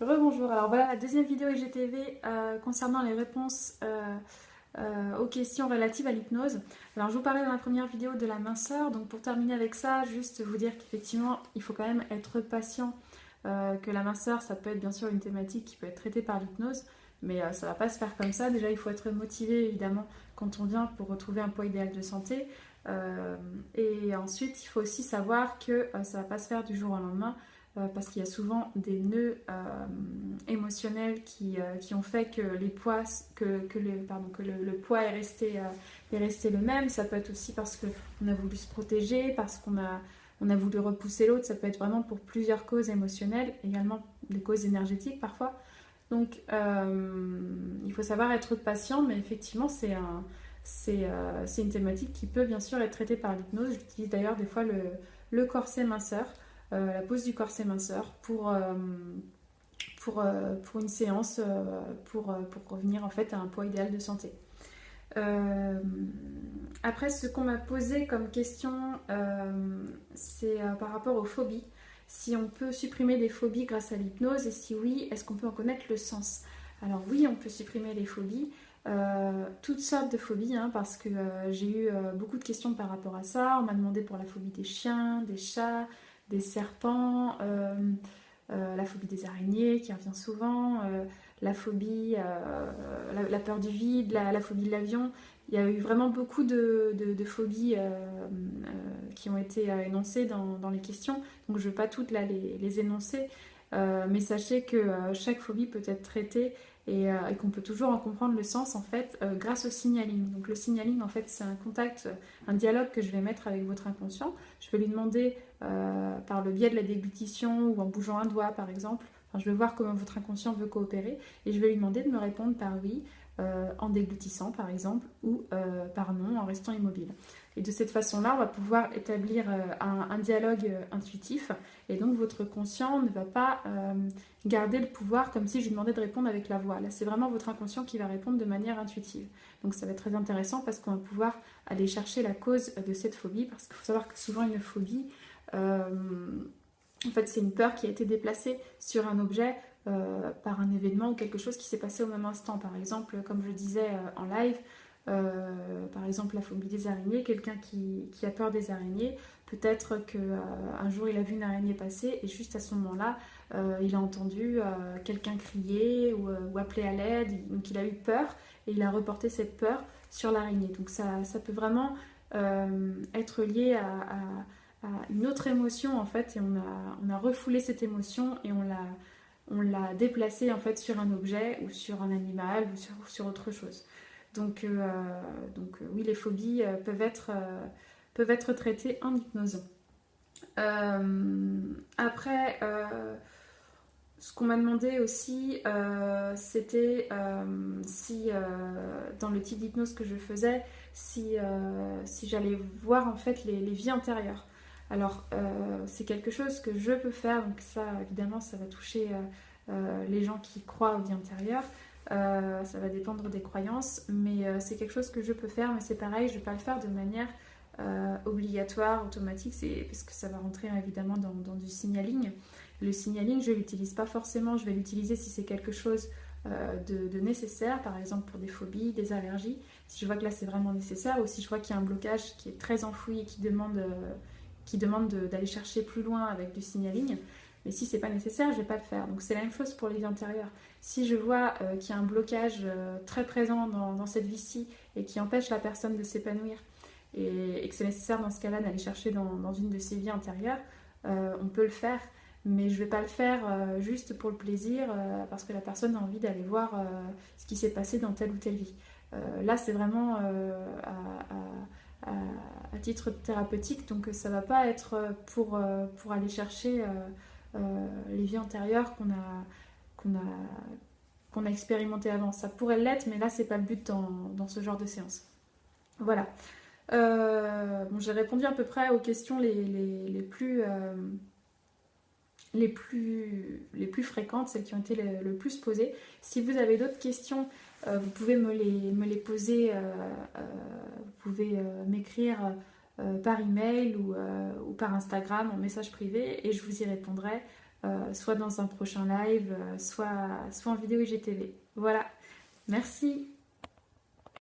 Rebonjour, alors voilà la deuxième vidéo IGTV concernant les réponses aux questions relatives à l'hypnose. Alors je vous parlais dans la première vidéo de la minceur, donc pour terminer avec ça, juste vous dire qu'effectivement il faut quand même être patient, que la minceur ça peut être bien sûr une thématique qui peut être traitée par l'hypnose, mais ça va pas se faire comme ça. Déjà il faut être motivé évidemment quand on vient pour retrouver un poids idéal de santé. Et ensuite il faut aussi savoir que ça va pas se faire du jour au lendemain, parce qu'il y a souvent des nœuds émotionnels qui ont fait que les poids, le poids est resté le même. Ça peut être aussi parce qu'on a voulu se protéger, parce on a voulu repousser l'autre. Ça peut être vraiment pour plusieurs causes émotionnelles, également des causes énergétiques parfois. Donc il faut savoir être patient, mais effectivement c'est une thématique qui peut bien sûr être traitée par l'hypnose. J'utilise d'ailleurs des fois le corset minceur, la pose du corset minceur pour une séance, pour revenir en fait à un poids idéal de santé. Euh, Après, ce qu'on m'a posé comme question, c'est par rapport aux phobies. Si on peut supprimer des phobies grâce à l'hypnose, et si oui, est-ce qu'on peut en connaître le sens? Alors oui, on peut supprimer les phobies, toutes sortes de phobies, hein, parce que j'ai eu beaucoup de questions par rapport à ça. On m'a demandé pour la phobie des chiens, des chats, des serpents, la phobie des araignées qui revient souvent, la phobie, la peur du vide, la phobie de l'avion. Il y a eu vraiment beaucoup de phobies qui ont été énoncées dans les questions, donc je ne vais pas toutes là, les énoncer, mais sachez que chaque phobie peut être traitée et qu'on peut toujours en comprendre le sens en fait grâce au signaling. Donc le signaling en fait c'est un contact, un dialogue que je vais mettre avec votre inconscient. Je vais lui demander par le biais de la déglutition ou en bougeant un doigt par exemple. Enfin, je vais voir comment votre inconscient veut coopérer et je vais lui demander de me répondre par oui, en déglutissant par exemple, ou par non en restant immobile. Et de cette façon-là, on va pouvoir établir un dialogue intuitif, et donc votre conscient ne va pas garder le pouvoir comme si je lui demandais de répondre avec la voix. Là, c'est vraiment votre inconscient qui va répondre de manière intuitive. Donc ça va être très intéressant parce qu'on va pouvoir aller chercher la cause de cette phobie, parce qu'il faut savoir que souvent une phobie, euh, en fait, c'est une peur qui a été déplacée sur un objet par un événement ou quelque chose qui s'est passé au même instant. Par exemple, comme je disais en live, par exemple la phobie des araignées, quelqu'un qui a peur des araignées, peut-être qu'un jour il a vu une araignée passer et juste à ce moment-là, il a entendu quelqu'un crier ou appeler à l'aide, donc il a eu peur et il a reporté cette peur sur l'araignée. Donc ça peut vraiment être lié à une autre émotion en fait, et on a refoulé cette émotion et on l'a déplacée en fait sur un objet ou sur un animal ou sur autre chose. Donc oui, les phobies peuvent être traitées en hypnose. Après, ce qu'on m'a demandé aussi, c'était si dans le type d'hypnose que je faisais, si j'allais voir en fait les vies antérieures. Alors, c'est quelque chose que je peux faire, donc ça, évidemment, ça va toucher les gens qui croient aux vies antérieures. Ça va dépendre des croyances, mais c'est quelque chose que je peux faire, mais c'est pareil, je ne vais pas le faire de manière obligatoire, automatique, parce que ça va rentrer évidemment dans du signaling. Le signaling, je ne l'utilise pas forcément, je vais l'utiliser si c'est quelque chose de nécessaire, par exemple pour des phobies, des allergies, si je vois que là c'est vraiment nécessaire, ou si je vois qu'il y a un blocage qui est très enfoui et qui demande d'aller chercher plus loin avec du signaling. Mais si c'est pas nécessaire, je vais pas le faire. Donc c'est la même chose pour les vies antérieures. Si je vois qu'il y a un blocage très présent dans cette vie-ci et qui empêche la personne de s'épanouir, et que c'est nécessaire dans ce cas-là d'aller chercher dans une de ces vies antérieures, on peut le faire, mais je ne vais pas le faire juste pour le plaisir, parce que la personne a envie d'aller voir ce qui s'est passé dans telle ou telle vie. Là, c'est vraiment à titre thérapeutique, donc ça ne va pas être pour aller chercher les vies antérieures qu'on a, qu'on a expérimentées avant. Ça pourrait l'être, mais là, c'est pas le but dans ce genre de séance. Voilà. Bon, j'ai répondu à peu près aux questions les plus fréquentes, celles qui ont été le plus posées. Si vous avez d'autres questions, vous pouvez me les poser, vous pouvez m'écrire par email ou par Instagram en message privé et je vous y répondrai soit dans un prochain live, soit en vidéo IGTV. Voilà, merci.